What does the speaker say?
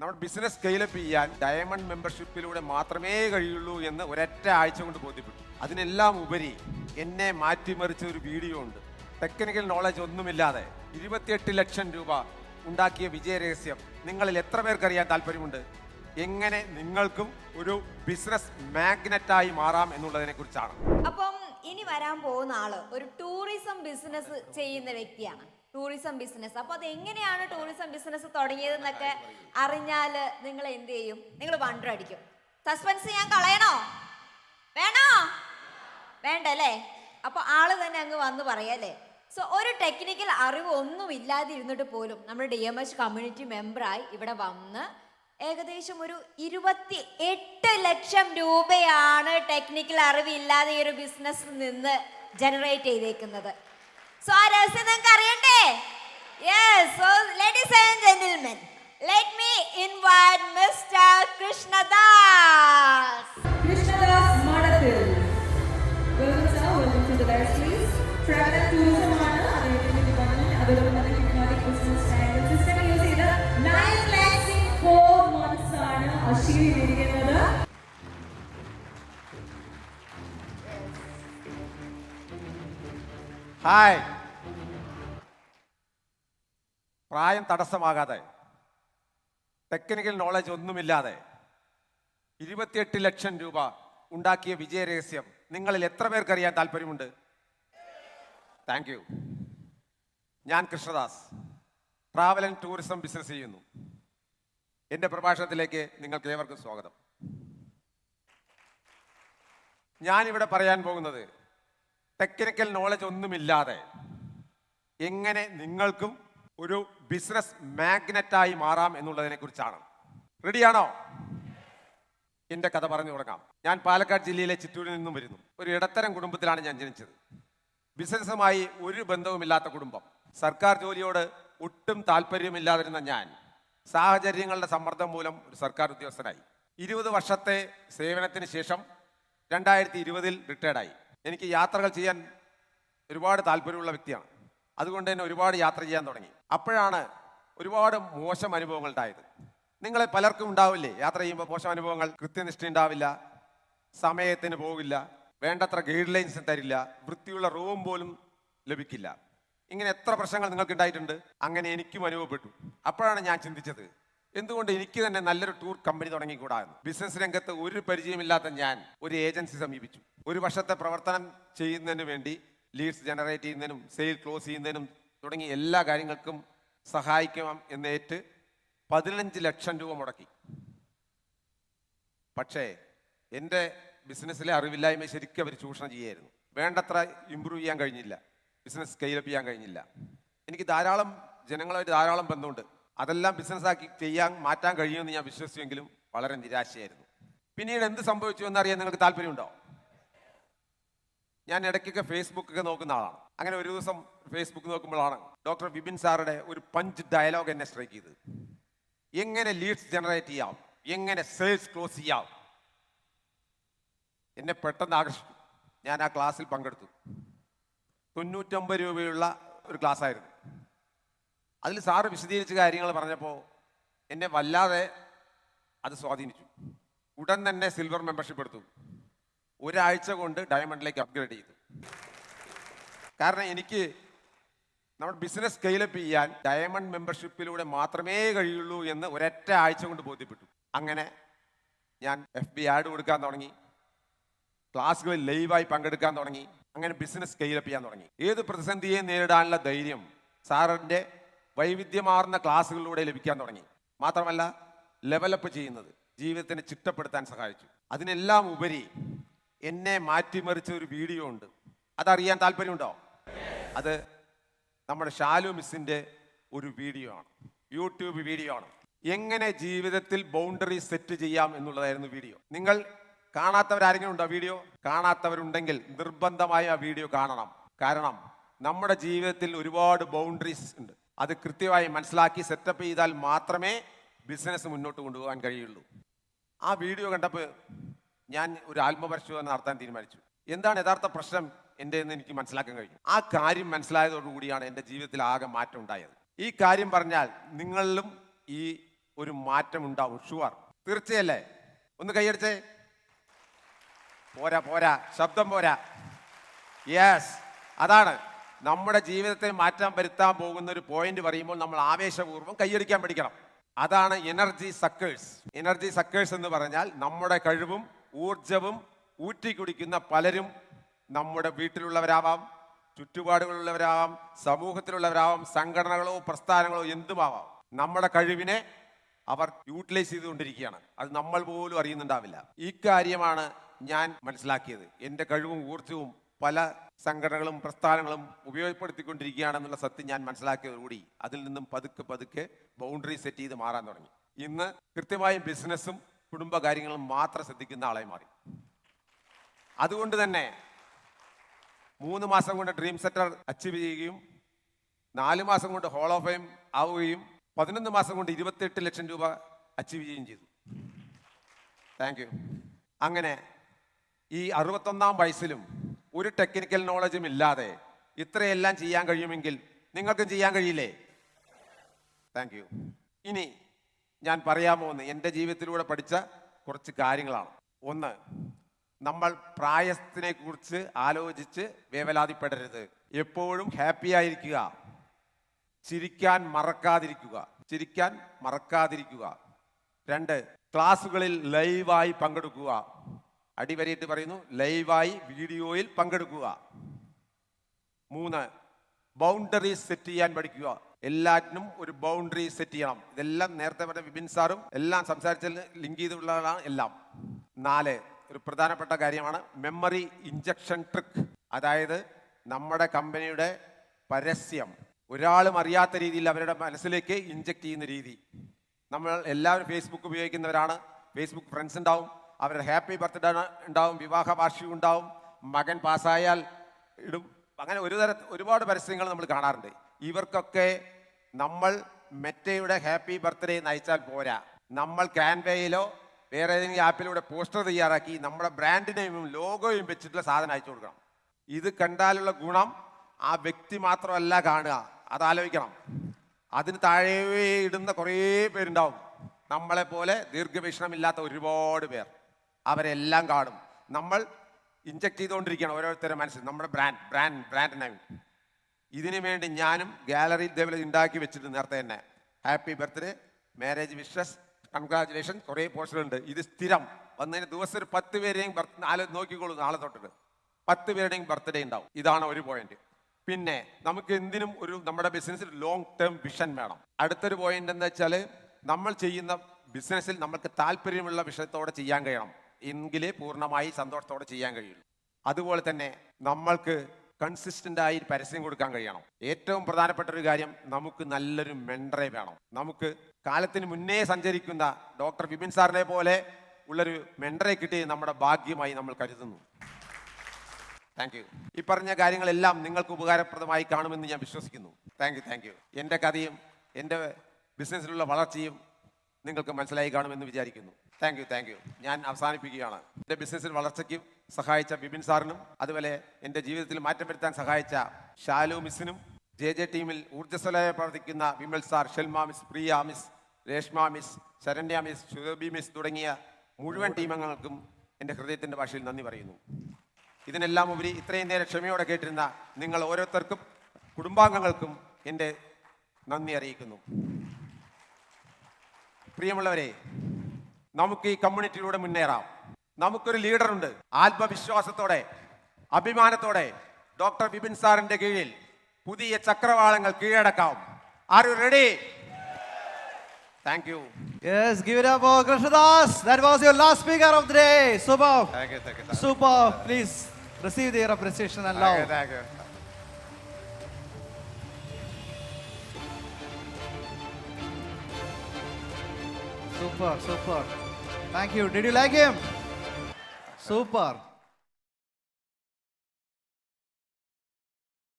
നമ്മുടെ business scale up ചെയ്യാൻ diamond മെമ്പർഷിപ്പിലൂടെ മാത്രമേ കഴിയുള്ളൂ എന്ന് ഒരൊറ്റ ആഴ്ച കൊണ്ട് ബോധ്യപ്പെട്ടു. അതിനെല്ലാം ഉപരി എന്നെ മാറ്റിമറിച്ച ഒരു വീഡിയോ ഉണ്ട്. ടെക്നിക്കൽ നോളജ് ഒന്നുമില്ലാതെ 28 ലക്ഷം രൂപ ഉണ്ടാക്കിയ വിജയരഹസ്യം നിങ്ങളിൽ എത്ര പേർക്കറിയാൻ താല്പര്യമുണ്ട്? എങ്ങനെ നിങ്ങൾക്കും ഒരു ബിസിനസ് മാഗ്നറ്റായി മാറാം എന്നുള്ളതിനെ കുറിച്ചാണ്. അപ്പം ഇനി വരാൻ പോകുന്ന ആള് ഒരു ടൂറിസം ബിസിനസ് ചെയ്യുന്ന വ്യക്തിയാണ്. Tourism business. അപ്പൊ അത് എങ്ങനെയാണ് ടൂറിസം ബിസിനസ് തുടങ്ങിയതെന്നൊക്കെ അറിഞ്ഞാല് നിങ്ങൾ എന്ത് ചെയ്യും? നിങ്ങൾ വണ്ടർ അടിക്കും. സസ്പെൻസ് ഞാൻ കളയണോ? വേണോ? വേണ്ടല്ലേ? അപ്പൊ ആള് തന്നെ അങ്ങ് വന്ന് പറയാല്ലേ. സോ ഒരു ടെക്നിക്കൽ അറിവ് ഒന്നും ഇല്ലാതിരുന്നിട്ട് പോലും നമ്മുടെ DMH കമ്മ്യൂണിറ്റി മെമ്പറായി ഇവിടെ വന്ന് ഏകദേശം ഒരു 28 ലക്ഷം രൂപയാണ് ടെക്നിക്കൽ അറിവ് ഇല്ലാതെ ഈ ഒരു ബിസിനസ്സിൽ നിന്ന് ജനറേറ്റ് ചെയ്തേക്കുന്നത്. സോ ആ രഹസ്യം നിങ്ങൾക്ക് അറിയണ്ടേ? Yes. So ladies and gentlemen, let me invite mister Krishnadas. Krishnadas Madathil. Welcome sir, welcome to the dais please. Travel and tourism ആണ് അദ്ദേഹത്തിന്റെ ഡിപ്പാർട്ട്മെന്റ്. അതോടൊപ്പം തന്നെ hypnotic business trial system use ചെയ്ത് 9 lakhs in 4 months ആണ് അശ്വിനി ഇരിക്കുന്നത്. ഹായ്. പ്രായം തടസ്സമാകാതെ ടെക്നിക്കൽ നോളജ് ഒന്നുമില്ലാതെ 28 ലക്ഷം രൂപ ഉണ്ടാക്കിയ വിജയരഹസ്യം നിങ്ങളിൽ എത്ര പേർക്കറിയാൻ താല്പര്യമുണ്ട്? Thank you. ഞാൻ Krishnadas, travel and tourism business ചെയ്യുന്നു. എൻ്റെ പ്രഭാഷണത്തിലേക്ക് നിങ്ങൾക്ക് ഏവർക്കും സ്വാഗതം. ഞാനിവിടെ പറയാൻ പോകുന്നത് ടെക്നിക്കൽ നോളജ് ഒന്നുമില്ലാതെ എങ്ങനെ നിങ്ങൾക്കും ഒരു ബിസിനസ് മാഗ്നറ്റായി മാറാം എന്നുള്ളതിനെ കുറിച്ചാണ്. റെഡിയാണോ? എൻ്റെ കഥ പറഞ്ഞു തുടങ്ങാം. ഞാൻ പാലക്കാട് ജില്ലയിലെ ചിറ്റൂരിൽ നിന്നും വരുന്നു. ഒരു ഇടത്തരം കുടുംബത്തിലാണ് ഞാൻ ജനിച്ചത്. ബിസിനസ്സുമായി ഒരു ബന്ധവുമില്ലാത്ത കുടുംബം. സർക്കാർ ജോലിയോട് ഒട്ടും താല്പര്യമില്ലാതിരുന്ന ഞാൻ സാഹചര്യങ്ങളുടെ സമ്മർദ്ദം മൂലം ഒരു സർക്കാർ ഉദ്യോഗസ്ഥനായി. 20 വർഷത്തെ സേവനത്തിന് ശേഷം 2020 റിട്ടയർഡായി. എനിക്ക് യാത്രകൾ ചെയ്യാൻ ഒരുപാട് താല്പര്യമുള്ള വ്യക്തിയാണ്. അതുകൊണ്ട് തന്നെ ഒരുപാട് യാത്ര ചെയ്യാൻ തുടങ്ങി. അപ്പോഴാണ് ഒരുപാട് മോശം അനുഭവങ്ങൾ ഉണ്ടായത്. നിങ്ങളെ പലർക്കും ഉണ്ടാവില്ലേ? യാത്ര ചെയ്യുമ്പോൾ മോശം അനുഭവങ്ങൾ. കൃത്യനിഷ്ഠ ഉണ്ടാവില്ല, സമയത്തിന് പോകില്ല, വേണ്ടത്ര ഗൈഡ് ലൈൻസ് തരില്ല, വൃത്തിയുള്ള റൂം പോലും ലഭിക്കില്ല. ഇങ്ങനെ എത്ര പ്രശ്നങ്ങൾ നിങ്ങൾക്ക് ഉണ്ടായിട്ടുണ്ട്. അങ്ങനെ എനിക്കും അനുഭവപ്പെട്ടു. അപ്പോഴാണ് ഞാൻ ചിന്തിച്ചത്, എന്തുകൊണ്ട് എനിക്ക് തന്നെ നല്ലൊരു ടൂർ കമ്പനി തുടങ്ങിക്കൂടാന്ന്. ബിസിനസ് രംഗത്ത് ഒരു പരിചയമില്ലാത്ത ഞാൻ ഒരു ഏജൻസി സമീപിച്ചു. ഒരു വർഷത്തെ പ്രവർത്തനം ചെയ്യുന്നതിന് വേണ്ടി ലീഡ്സ് ജനറേറ്റ് ചെയ്യുന്നതിനും സെയിൽ ക്ലോസ് ചെയ്യുന്നതിനും തുടങ്ങി എല്ലാ കാര്യങ്ങൾക്കും സഹായിക്കാം എന്നേറ്റ് 15 ലക്ഷം രൂപ മുടക്കി. പക്ഷേ എൻ്റെ ബിസിനസ്സിലെ അറിവില്ലായ്മ ശരിക്കും അവർ ചൂഷണം ചെയ്യായിരുന്നു. വേണ്ടത്ര ഇമ്പ്രൂവ് ചെയ്യാൻ കഴിഞ്ഞില്ല, ബിസിനസ് സ്കെയിലപ്പ് ചെയ്യാൻ കഴിഞ്ഞില്ല. എനിക്ക് ധാരാളം ജനങ്ങളുമായിട്ട് ധാരാളം ബന്ധമുണ്ട്. അതെല്ലാം ബിസിനസ്സാക്കി മാറ്റാൻ കഴിയുമെന്ന് ഞാൻ വിശ്വസിച്ചെങ്കിലും വളരെ നിരാശയായിരുന്നു. പിന്നീട് എന്ത് സംഭവിച്ചു എന്നറിയാൻ നിങ്ങൾക്ക് താല്പര്യമുണ്ടോ? ഞാൻ ഇടയ്ക്കൊക്കെ ഫേസ്ബുക്കൊക്കെ നോക്കുന്ന ആളാണ്. അങ്ങനെ ഒരു ദിവസം ഫേസ്ബുക്ക് നോക്കുമ്പോഴാണ് ഡോക്ടർ വിപിൻ സാറുടെ ഒരു പഞ്ച് ഡയലോഗ് എന്നെ സ്ട്രൈക്ക് ചെയ്തത്. എങ്ങനെ ലീഡ്സ് ജനറേറ്റ് ചെയ്യാം, എങ്ങനെ സെയിൽസ് ക്ലോസ് ചെയ്യാം, എന്നെ പെട്ടെന്ന് ആകർഷിച്ചു. ഞാൻ ആ ക്ലാസ്സിൽ പങ്കെടുത്തു. 99 രൂപയുള്ള ഒരു ക്ലാസ് ആയിരുന്നു. അതിൽ സാറ് വിശദീകരിച്ച കാര്യങ്ങൾ പറഞ്ഞപ്പോൾ എന്നെ വല്ലാതെ അത് സ്വാധീനിച്ചു. ഉടൻ തന്നെ സിൽവർ മെമ്പർഷിപ്പ് എടുത്തു. ഒരാഴ്ച കൊണ്ട് ഡയമണ്ടിലേക്ക് അപ്ഗ്രേഡ് ചെയ്തു. കാരണം എനിക്ക് നമ്മുടെ ബിസിനസ് സ്കെയിലപ്പ് ചെയ്യാൻ ഡയമണ്ട് മെമ്പർഷിപ്പിലൂടെ മാത്രമേ കഴിയുള്ളൂ എന്ന് ഒരൊറ്റ ആഴ്ച കൊണ്ട് ബോധ്യപ്പെട്ടു. അങ്ങനെ ഞാൻ FB ആഡ് കൊടുക്കാൻ തുടങ്ങി, ക്ലാസ്സുകളിൽ ലൈവായി പങ്കെടുക്കാൻ തുടങ്ങി. അങ്ങനെ ബിസിനസ് സ്കെയിലപ്പ് ചെയ്യാൻ തുടങ്ങി. ഏത് പ്രതിസന്ധിയെ നേരിടാനുള്ള ധൈര്യം സാറിൻ്റെ വൈവിധ്യമാർന്ന ക്ലാസ്സുകളിലൂടെ ലഭിക്കാൻ തുടങ്ങി. മാത്രമല്ല, ലെവലപ്പ് ചെയ്യുന്നത് ജീവിതത്തിനെ ചിട്ടപ്പെടുത്താൻ സഹായിച്ചു. അതിനെല്ലാം ഉപരി എന്നെ മാറ്റിമറിച്ച ഒരു വീഡിയോ ഉണ്ട്. അതറിയാൻ താല്പര്യമുണ്ടോ? അത് നമ്മുടെ ഷാലു മിസ്സിൻ്റെ ഒരു വീഡിയോ ആണ്, യൂട്യൂബ് വീഡിയോ ആണ്. എങ്ങനെ ജീവിതത്തിൽ ബൗണ്ടറി സെറ്റ് ചെയ്യാം എന്നുള്ളതായിരുന്നു വീഡിയോ. നിങ്ങൾ കാണാത്തവരാരെങ്കിലും ഉണ്ടോ? വീഡിയോ കാണാത്തവരുണ്ടെങ്കിൽ നിർബന്ധമായി ആ വീഡിയോ കാണണം. കാരണം നമ്മുടെ ജീവിതത്തിൽ ഒരുപാട് ബൗണ്ടറീസ് ഉണ്ട്. അത് കൃത്യമായി മനസ്സിലാക്കി സെറ്റപ്പ് ചെയ്താൽ മാത്രമേ ബിസിനസ് മുന്നോട്ട് കൊണ്ടുപോകാൻ കഴിയുള്ളൂ. ആ വീഡിയോ കണ്ടപ്പോൾ ഞാൻ ഒരു ആത്മപരിശോധന നടത്താൻ തീരുമാനിച്ചു. എന്താണ് യഥാർത്ഥ പ്രശ്നം എൻ്റെ എന്ന് എനിക്ക് മനസ്സിലാക്കാൻ കഴിഞ്ഞു. ആ കാര്യം മനസ്സിലായതോടുകൂടിയാണ് എൻ്റെ ജീവിതത്തിൽ ആകെ മാറ്റം ഉണ്ടായത്. ഈ കാര്യം പറഞ്ഞാൽ നിങ്ങളിലും ഈ ഒരു മാറ്റം ഉണ്ടാവും. ഷുവർ. തീർച്ചയല്ലേ? ഒന്ന് കൈയടിച്ചേ. പോരാ പോരാ, ശബ്ദം പോരാ. യെസ്, അതാണ് നമ്മുടെ ജീവിതത്തെ മാറ്റം വരുത്താൻ പോകുന്ന ഒരു പോയിന്റ് പറയുമ്പോൾ നമ്മൾ ആവേശപൂർവ്വം കൈയടിക്കാൻ പഠിക്കണം. അതാണ് എനർജി സക്കേഴ്സ്. എനർജി സക്കേഴ്സ് എന്ന് പറഞ്ഞാൽ നമ്മുടെ കഴിവും ഊർജവും ഊറ്റിക്കുടിക്കുന്ന പലരും നമ്മുടെ വീട്ടിലുള്ളവരാവാം, ചുറ്റുപാടുകളുള്ളവരാവാം, സമൂഹത്തിലുള്ളവരാവാം, സംഘടനകളോ പ്രസ്ഥാനങ്ങളോ എന്തുമാവാം. നമ്മുടെ കഴിവിനെ അവർ യൂട്ടിലൈസ് ചെയ്തുകൊണ്ടിരിക്കുകയാണ്. അത് നമ്മൾ പോലും അറിയുന്നുണ്ടാവില്ല. ഈ കാര്യമാണ് ഞാൻ മനസ്സിലാക്കിയത്. എൻ്റെ കഴിവും ഊർജവും പല സംഘടനകളും പ്രസ്ഥാനങ്ങളും ഉപയോഗപ്പെടുത്തിക്കൊണ്ടിരിക്കുകയാണെന്നുള്ള സത്യം ഞാൻ മനസ്സിലാക്കിയതോടുകൂടി അതിൽ നിന്നും പതുക്കെ പതുക്കെ ബൗണ്ടറി സെറ്റ് ചെയ്ത് മാറാൻ തുടങ്ങി. ഇന്ന് കൃത്യമായും ബിസിനസ്സും കുടുംബകാര്യങ്ങളും മാത്രം ശ്രദ്ധിക്കുന്ന ആളായി മാറി. അതുകൊണ്ട് തന്നെ 3 മാസം കൊണ്ട് ഡ്രീം സെറ്റർ അച്ചീവ് ചെയ്യുകയും 4 മാസം കൊണ്ട് ഹോൾ ഓഫ് ഫെയിം ആവുകയും 11 മാസം കൊണ്ട് 28 ലക്ഷം രൂപ അച്ചീവ് ചെയ്യുകയും ചെയ്തു. Thank you. അങ്ങനെ ഈ 61-ാം വയസ്സിലും ഒരു ടെക്നിക്കൽ നോളജും ഇല്ലാതെ ഇത്രയെല്ലാം ചെയ്യാൻ കഴിയുമെങ്കിൽ നിങ്ങൾക്കും ചെയ്യാൻ കഴിയില്ലേ? Thank you. ഇനി ഞാൻ പറയാൻ പോകുന്നത് എൻ്റെ ജീവിതത്തിലൂടെ പഠിച്ച കുറച്ച് കാര്യങ്ങളാണ്. ഒന്ന്, നമ്മൾ പ്രായത്തിനെ കുറിച്ച് ആലോചിച്ച് വേവലാതിപ്പെടരുത്. എപ്പോഴും ഹാപ്പി ആയിരിക്കുക. ചിരിക്കാൻ മറക്കാതിരിക്കുക. 2, ക്ലാസ്സുകളിൽ ലൈവായി പങ്കെടുക്കുക. അടിവരയിട്ട് പറയുന്നു, ലൈവായി വീഡിയോയിൽ പങ്കെടുക്കുക. 3, ബൗണ്ടറീസ് സെറ്റ് ചെയ്യാൻ പഠിക്കുക. എല്ലാറ്റിനും ഒരു ബൗണ്ടറി സെറ്റ് ചെയ്യണം. ഇതെല്ലാം നേരത്തെ പറഞ്ഞ വിപിൻ സാറും എല്ലാം സംസാരിച്ച ലിങ്ക് ചെയ്തിട്ടുള്ളതാണ് എല്ലാം. 4, ഒരു പ്രധാനപ്പെട്ട കാര്യമാണ് മെമ്മറി ഇഞ്ചക്ഷൻ ട്രിക്ക്. അതായത് നമ്മുടെ കമ്പനിയുടെ പരസ്യം ഒരാളും അറിയാത്ത രീതിയിൽ അവരുടെ മനസ്സിലേക്ക് ഇഞ്ചക്ട് ചെയ്യുന്ന രീതി. നമ്മൾ എല്ലാവരും ഫേസ്ബുക്ക് ഉപയോഗിക്കുന്നവരാണ്. ഫേസ്ബുക്ക് ഫ്രണ്ട്സ് ഉണ്ടാവും, അവരുടെ ഹാപ്പി ബർത്ത്ഡേ ഉണ്ടാവും, വിവാഹ വാർഷികം ഉണ്ടാവും, മകൻ പാസ്സായാൽ ഇടും. അങ്ങനെ ഒരുപാട് പരസ്യങ്ങൾ നമ്മൾ കാണാറുണ്ട്. ഇവർക്കൊക്കെ നമ്മൾ മെറ്റയുടെ ഹാപ്പി ബർത്ത്ഡേ നയിച്ചാൽ പോരാ. നമ്മൾ ക്യാൻവയിലോ വേറെ ഏതെങ്കിലും ആപ്പിലൂടെ പോസ്റ്റർ തയ്യാറാക്കി നമ്മുടെ ബ്രാൻഡ് നെയിമും ലോഗോയും വെച്ചിട്ടുള്ള സാധനം അയച്ചു കൊടുക്കണം. ഇത് കണ്ടാലുള്ള ഗുണം ആ വ്യക്തി മാത്രമല്ല കാണുക, അതാലോചിക്കണം. അതിന് താഴെ ഇടുന്ന കുറേ പേരുണ്ടാവും, നമ്മളെ പോലെ ദീർഘവീക്ഷണമില്ലാത്ത ഒരുപാട് പേർ. അവരെല്ലാം കാണും. നമ്മൾ ഇഞ്ചക്ട് ചെയ്തുകൊണ്ടിരിക്കുകയാണ് ഓരോരുത്തരുടെ മനസ്സിൽ നമ്മുടെ ബ്രാൻഡ് നെയിം. ഇതിനു വേണ്ടി ഞാനും ഗാലറി ഇതേപോലെ ഉണ്ടാക്കി വെച്ചിട്ട് നേരത്തെ തന്നെ happy birthday, marriage wishes, congratulation, കുറേ പോസ്റ്ററുണ്ട്. ഇത് സ്ഥിരം വന്നതിന് ദിവസം ഒരു 10 പേരെയും നോക്കിക്കോളൂ. നാളെ തൊട്ടിട്ട് 10 പേരുടെയും ബർത്ത്ഡേ ഉണ്ടാവും. ഇതാണ് ഒരു പോയിന്റ്. പിന്നെ നമുക്ക് എന്തിനും നമ്മുടെ ബിസിനസ്സിൽ ലോങ് ടേം വിഷൻ വേണം. അടുത്തൊരു പോയിന്റ് എന്താ വെച്ചാൽ, നമ്മൾ ചെയ്യുന്ന ബിസിനസ്സിൽ നമുക്ക് താല്പര്യമുള്ള വിഷയത്തോടെ ചെയ്യാൻ കഴിയണം. എങ്കിലേ പൂർണ്ണമായി സന്തോഷത്തോടെ ചെയ്യാൻ കഴിയുള്ളൂ. അതുപോലെ തന്നെ നമ്മൾക്ക് കൺസിസ്റ്റന്റ് ആയി പരസ്യം കൊടുക്കാൻ കഴിയണം. ഏറ്റവും പ്രധാനപ്പെട്ട ഒരു കാര്യം, നമുക്ക് നല്ലൊരു മെൻറ്ററെ വേണം. നമുക്ക് കാലത്തിന് മുന്നേ സഞ്ചരിക്കുന്ന ഡോക്ടർ വിപിൻ സാറിനെ പോലെ ഉള്ളൊരു മെൻറ്ററെ കിട്ടി നമ്മുടെ ഭാഗ്യമായി നമ്മൾ കരുതുന്നു. Thank you. ഈ പറഞ്ഞ കാര്യങ്ങളെല്ലാം നിങ്ങൾക്ക് ഉപകാരപ്രദമായി കാണുമെന്ന് ഞാൻ വിശ്വസിക്കുന്നു. Thank you. എൻ്റെ കഥയും എൻ്റെ ബിസിനസ്സിലുള്ള വളർച്ചയും നിങ്ങൾക്ക് മനസ്സിലായി കാണുമെന്ന് വിചാരിക്കുന്നു. Thank you. ഞാൻ അവസാനിപ്പിക്കുകയാണ്. എൻ്റെ ബിസിനസ്സിൽ വളർച്ചയ്ക്കും സഹായിച്ച വിപിൻ സാറിനും, അതുപോലെ എൻ്റെ ജീവിതത്തിൽ മാറ്റം വരുത്താൻ സഹായിച്ച ഷാലു മിസ്സിനും, JJ ടീമിൽ ഊർജ്ജസ്വലമായി പ്രവർത്തിക്കുന്ന Vimal sir, Shelma miss, Priya miss, Reshma miss, Saranya miss, Surabhi miss തുടങ്ങിയ മുഴുവൻ ടീമംഗങ്ങൾക്കും എൻ്റെ ഹൃദയത്തിൻ്റെ ഭാഷയിൽ നന്ദി പറയുന്നു. ഇതിനെല്ലാം ഉപരി ഇത്രയും നേരം ക്ഷമയോടെ കേട്ടിരുന്ന നിങ്ങൾ ഓരോരുത്തർക്കും കുടുംബാംഗങ്ങൾക്കും എൻ്റെ നന്ദി അറിയിക്കുന്നു. പ്രിയമുള്ളവരെ, നമുക്ക് ഈ കമ്മ്യൂണിറ്റിയിലൂടെ മുന്നേറാം. നമുക്കൊരു ലീഡറുണ്ട്. ആത്മവിശ്വാസത്തോടെ അഭിമാനത്തോടെ ഡോക്ടർ വിപിൻ സാറിന്റെ കീഴിൽ പുതിയ ചക്രവാളങ്ങൾ കീഴടക്കാം. Are you ready? Thank you. Yes, give it up for Krishnadas. That was your last speaker of the day. Super. Thank you. Super. Please receive their appreciation and love. Thank you. Super. Thank you. Did you like him? Super.